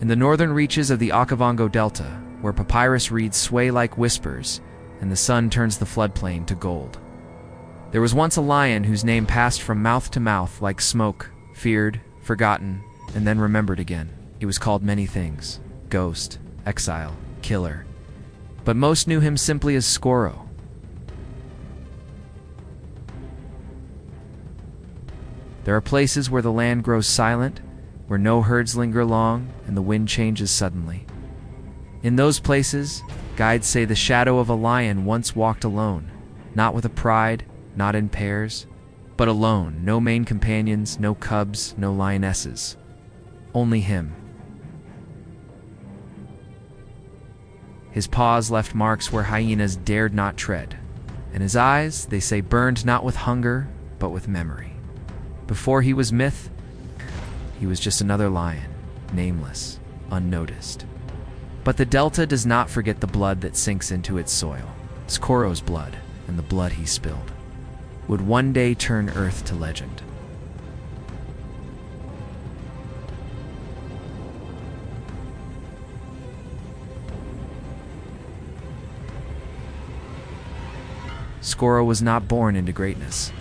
In the northern reaches of the Okavango Delta, where papyrus reeds sway like whispers and the sun turns the floodplain to gold, there was once a lion whose name passed from mouth to mouth like smoke, feared, forgotten, and then remembered again. He was called many things: ghost, exile, killer, but most knew him simply as Skorro. There are places where the land grows silent, where no herds linger long, and the wind changes suddenly. In those places, guides say the shadow of a lion once walked alone, not with a pride, not in pairs, but alone, no main companions, no cubs, no lionesses. Only him. His paws left marks where hyenas dared not tread, and his eyes, they say, burned not with hunger, but with memory. Before he was myth, he was just another lion, nameless, unnoticed. But the Delta does not forget the blood that sinks into its soil. Skorro's blood, and the blood he spilled, would one day turn Earth to legend. Skorro was not born into greatness.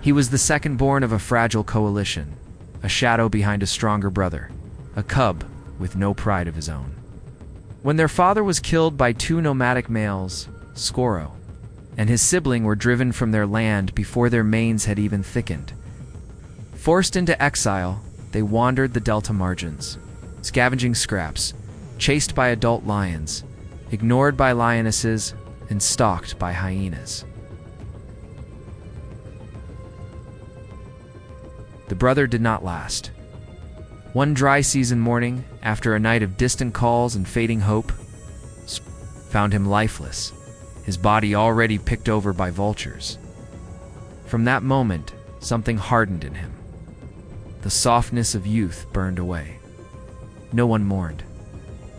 He was the second-born of a fragile coalition, a shadow behind a stronger brother, a cub with no pride of his own. When their father was killed by two nomadic males, Skorro and his sibling were driven from their land before their manes had even thickened. Forced into exile, they wandered the delta margins, scavenging scraps, chased by adult lions, ignored by lionesses, and stalked by hyenas. The brother did not last. One dry season morning, after a night of distant calls and fading hope, found him lifeless, his body already picked over by vultures. From that moment, something hardened in him. The softness of youth burned away. No one mourned.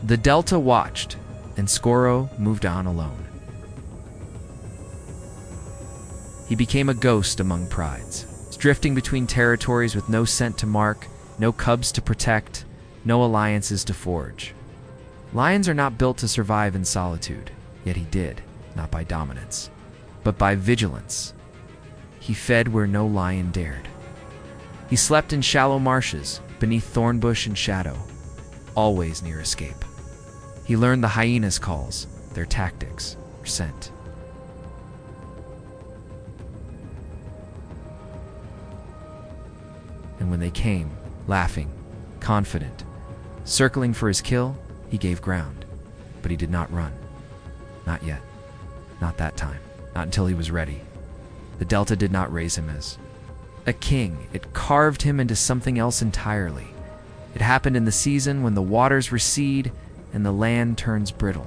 The Delta watched, and Skorro moved on alone. He became a ghost among prides, drifting between territories with no scent to mark, no cubs to protect, no alliances to forge. Lions are not built to survive in solitude, yet he did, not by dominance, but by vigilance. He fed where no lion dared. He slept in shallow marshes, beneath thorn bush and shadow, always near escape. He learned the hyenas' calls, their tactics, their scent. And when they came, laughing, confident, circling for his kill, he gave ground. But he did not run. Not yet. Not that time. Not until he was ready. The Delta did not raise him as a king. It carved him into something else entirely. It happened in the season when the waters recede and the land turns brittle.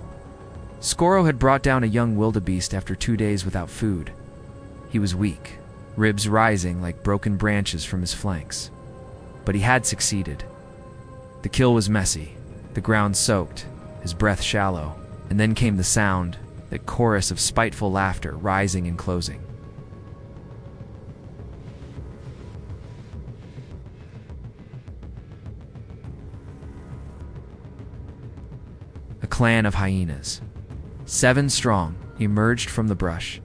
Skorro had brought down a young wildebeest after 2 days without food. He was weak, ribs rising like broken branches from his flanks. But he had succeeded. The kill was messy, the ground soaked, his breath shallow, and then came the sound, that chorus of spiteful laughter rising and closing. A clan of hyenas, 7 strong, emerged from the brush.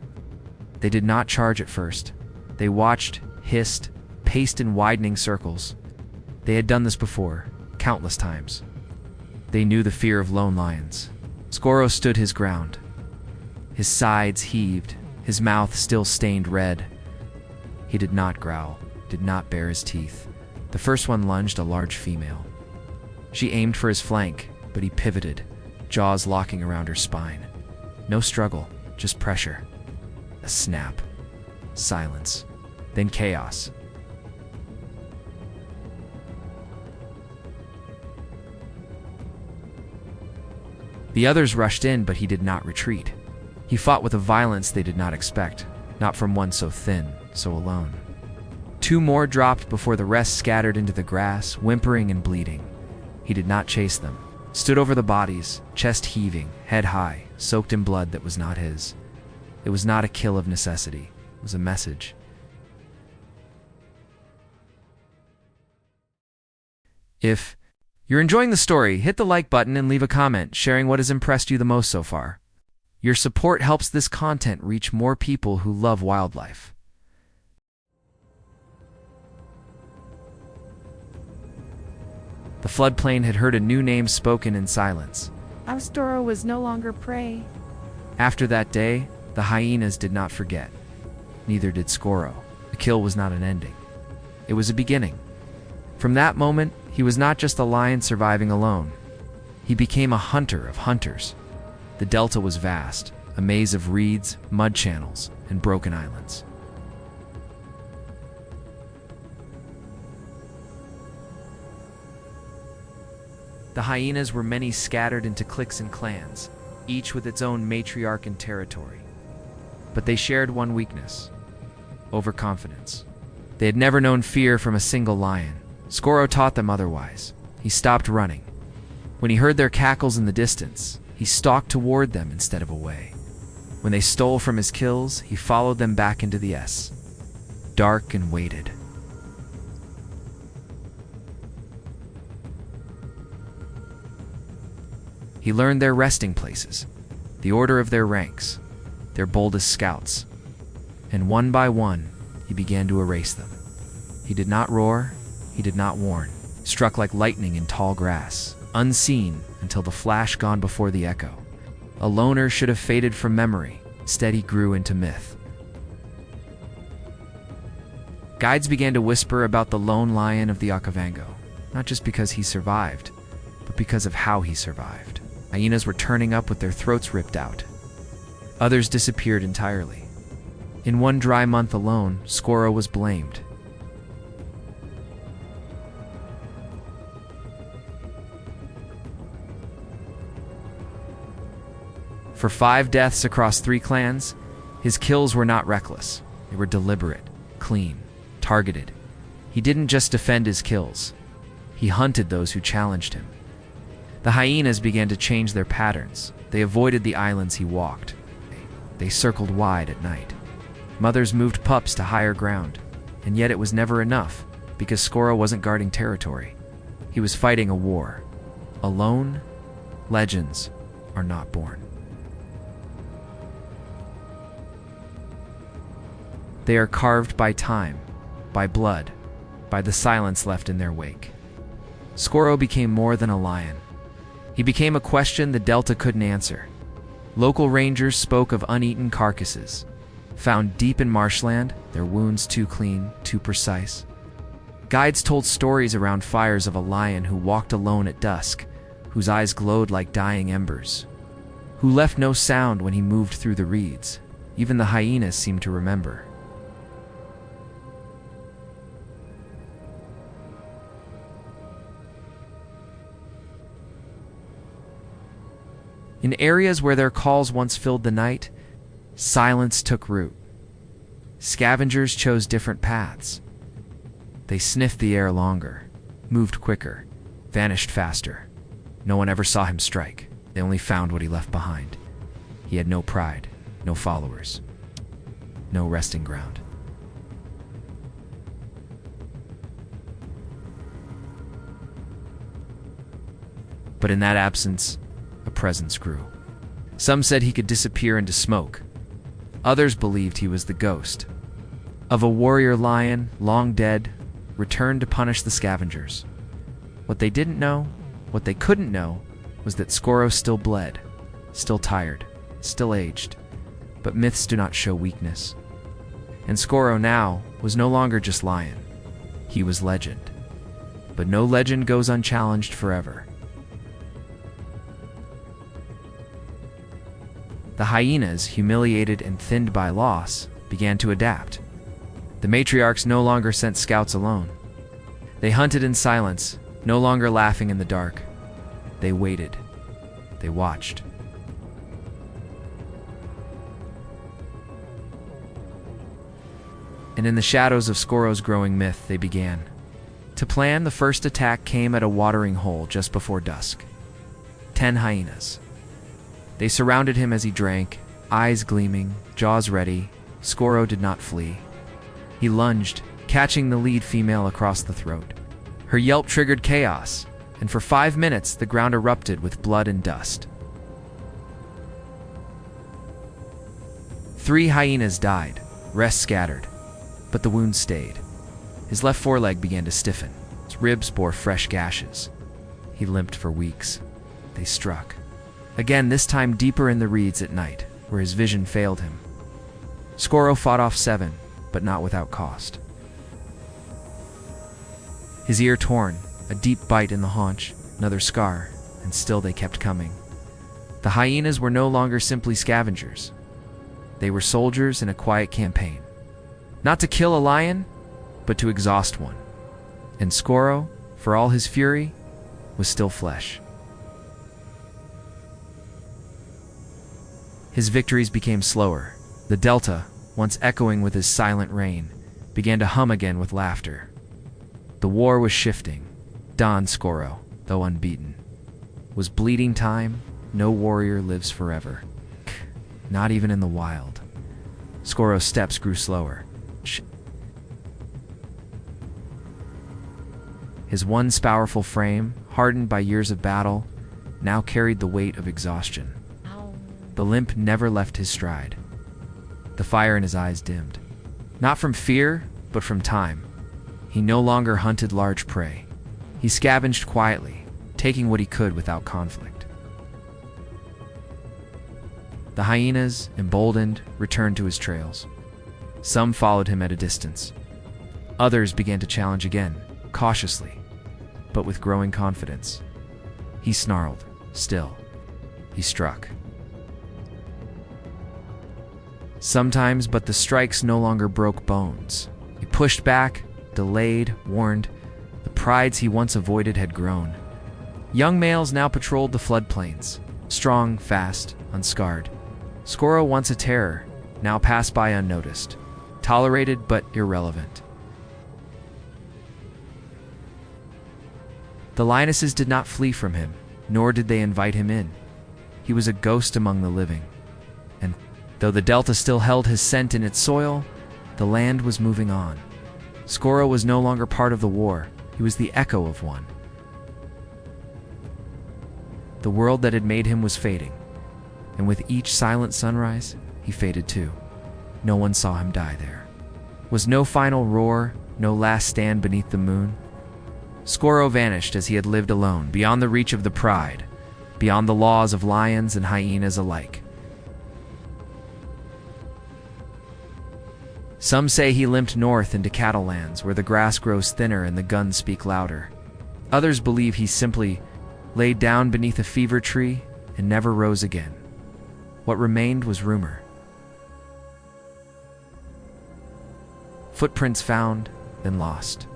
They did not charge at first. They watched, hissed, paced in widening circles. They had done this before, countless times. They knew the fear of lone lions. Skorro stood his ground. His sides heaved, his mouth still stained red. He did not growl, did not bare his teeth. The first one lunged, a large female. She aimed for his flank, but he pivoted, jaws locking around her spine. No struggle, just pressure. A snap. Silence. Then chaos. The others rushed in, but he did not retreat. He fought with a violence they did not expect, not from one so thin, so alone. 2 more dropped before the rest scattered into the grass, whimpering and bleeding. He did not chase them. Stood over the bodies, chest heaving, head high, soaked in blood that was not his. It was not a kill of necessity. It was a message. If You're enjoying the story, hit the like button and leave a comment sharing what has impressed you the most so far. Your support helps this content reach more people who love wildlife. The floodplain had heard a new name spoken in silence. Skorro was no longer prey. After that day, the hyenas did not forget. Neither did Skorro. The kill was not an ending. It was a beginning. From that moment, he was not just a lion surviving alone. He became a hunter of hunters. The delta was vast, a maze of reeds, mud channels, and broken islands. The hyenas were many scattered into cliques and clans, each with its own matriarch and territory. But they shared one weakness: overconfidence. They had never known fear from a single lion. Skorro taught them otherwise. He stopped running. When he heard their cackles in the distance, he stalked toward them instead of away. When they stole from his kills, he followed them back into the S, dark and waited. He learned their resting places, the order of their ranks, their boldest scouts, and one by one, he began to erase them. He did not roar, he did not warn, struck like lightning in tall grass, unseen until the flash gone before the echo. A loner should have faded from memory, instead he grew into myth. Guides began to whisper about the lone lion of the Okavango, not just because he survived, but because of how he survived. Hyenas were turning up with their throats ripped out. Others disappeared entirely. In one dry month alone, Skorro was blamed. For 5 deaths across 3 clans, his kills were not reckless. They were deliberate, clean, targeted. He didn't just defend his kills. He hunted those who challenged him. The hyenas began to change their patterns. They avoided the islands he walked. They circled wide at night. Mothers moved pups to higher ground, and yet it was never enough, because Skorro wasn't guarding territory. He was fighting a war. Alone, legends are not born. They are carved by time, by blood, by the silence left in their wake. Skorro became more than a lion. He became a question the Delta couldn't answer. Local rangers spoke of uneaten carcasses, found deep in marshland, their wounds too clean, too precise. Guides told stories around fires of a lion who walked alone at dusk, whose eyes glowed like dying embers, who left no sound when he moved through the reeds. Even the hyenas seemed to remember. In areas where their calls once filled the night, silence took root. Scavengers chose different paths. They sniffed the air longer, moved quicker, vanished faster. No one ever saw him strike. They only found what he left behind. He had no pride, no followers, no resting ground. But in that absence, a presence grew. Some said he could disappear into smoke. Others believed he was the ghost of a warrior lion, long dead, returned to punish the scavengers. What they didn't know, what they couldn't know, was that Skorro still bled, still tired, still aged. But myths do not show weakness. And Skorro now was no longer just lion. He was legend. But no legend goes unchallenged forever. The hyenas, humiliated and thinned by loss, began to adapt. The matriarchs no longer sent scouts alone. They hunted in silence, no longer laughing in the dark. They waited. They watched. And in the shadows of Skorro's growing myth, they began to plan. The first attack came at a watering hole just before dusk. 10 hyenas. They surrounded him as he drank, eyes gleaming, jaws ready. Skorro did not flee. He lunged, catching the lead female across the throat. Her yelp triggered chaos. and for 5 minutes the ground erupted with blood and dust. 3 hyenas died, rest scattered, but the wounds stayed. His left foreleg began to stiffen. His ribs bore fresh gashes. He limped for weeks. They struck. Again, this time deeper in the reeds at night, where his vision failed him. Skorro fought off 7, but not without cost. His ear torn, a deep bite in the haunch, another scar, and still they kept coming. The hyenas were no longer simply scavengers. They were soldiers in a quiet campaign. Not to kill a lion, but to exhaust one. And Skorro, for all his fury, was still flesh. His victories became slower. The Delta, once echoing with his silent reign, began to hum again with laughter. The war was shifting. Don Skorro, though unbeaten. Was bleeding time? No warrior lives forever. Not even in the wild. Skorro's steps grew slower. His once powerful frame, hardened by years of battle, now carried the weight of exhaustion. The limp never left his stride. The fire in his eyes dimmed. Not from fear, but from time. He no longer hunted large prey. He scavenged quietly, taking what he could without conflict. The hyenas, emboldened, returned to his trails. Some followed him at a distance. Others began to challenge again, cautiously, but with growing confidence. He snarled, still. He struck. Sometimes, but the strikes no longer broke bones. He pushed back, delayed, warned. The prides he once avoided had grown. Young males now patrolled the floodplains, strong, fast, unscarred. Skorro, once a terror, now passed by unnoticed, tolerated but irrelevant. The lionesses did not flee from him, nor did they invite him in. He was a ghost among the living. And though the Delta still held his scent in its soil, the land was moving on. Skorro was no longer part of the war. He was the echo of one. The world that had made him was fading, and with each silent sunrise, he faded too. No one saw him die there. Was no final roar, no last stand beneath the moon. Skorro vanished as he had lived alone, beyond the reach of the pride, beyond the laws of lions and hyenas alike. Some say he limped north into cattle lands, where the grass grows thinner and the guns speak louder. Others believe he simply laid down beneath a fever tree and never rose again. What remained was rumor. Footprints found, then lost.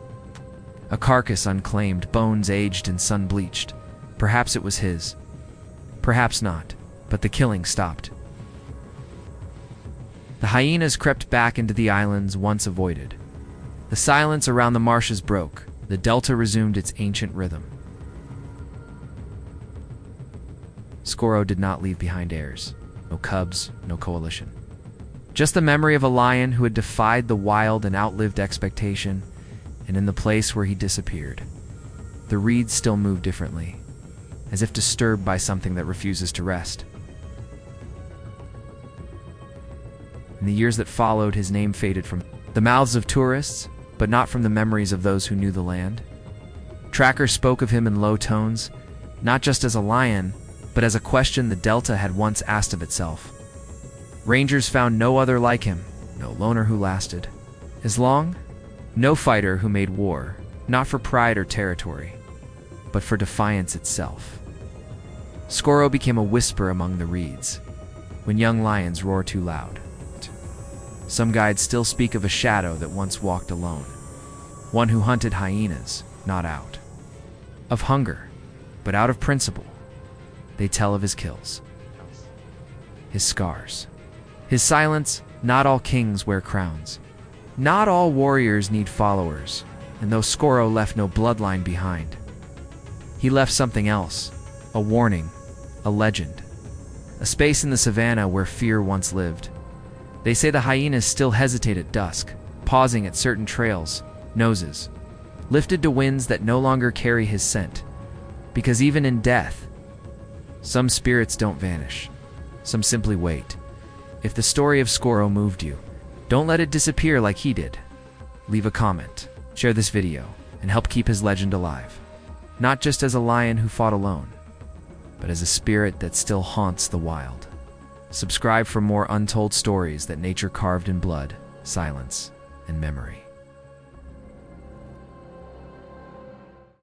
A carcass unclaimed, bones aged and sun-bleached. Perhaps it was his. Perhaps not, but the killing stopped. The hyenas crept back into the islands once avoided. The silence around the marshes broke. The Delta resumed its ancient rhythm. Skorro did not leave behind heirs. No cubs, no coalition. Just the memory of a lion who had defied the wild and outlived expectation, and in the place where he disappeared, the reeds still moved differently, as if disturbed by something that refuses to rest. In the years that followed, his name faded from the mouths of tourists, but not from the memories of those who knew the land. Trackers spoke of him in low tones, not just as a lion, but as a question the Delta had once asked of itself. Rangers found no other like him, no loner who lasted as long, no fighter who made war, not for pride or territory, but for defiance itself. Skorro became a whisper among the reeds, when young lions roar too loud. Some guides still speak of a shadow that once walked alone, one who hunted hyenas, not out of hunger, but out of principle. They tell of his kills, his scars, his silence. Not all kings wear crowns. Not all warriors need followers, and though Skorro left no bloodline behind, he left something else, a warning, a legend, a space in the savannah where fear once lived. They say the hyenas still hesitate at dusk, pausing at certain trails, noses lifted to winds that no longer carry his scent. Because even in death, some spirits don't vanish. Some simply wait. If the story of Skorro moved you, don't let it disappear like he did. Leave a comment, share this video, and help keep his legend alive. Not just as a lion who fought alone, but as a spirit that still haunts the wild. Subscribe for more untold stories that nature carved in blood, silence, and memory.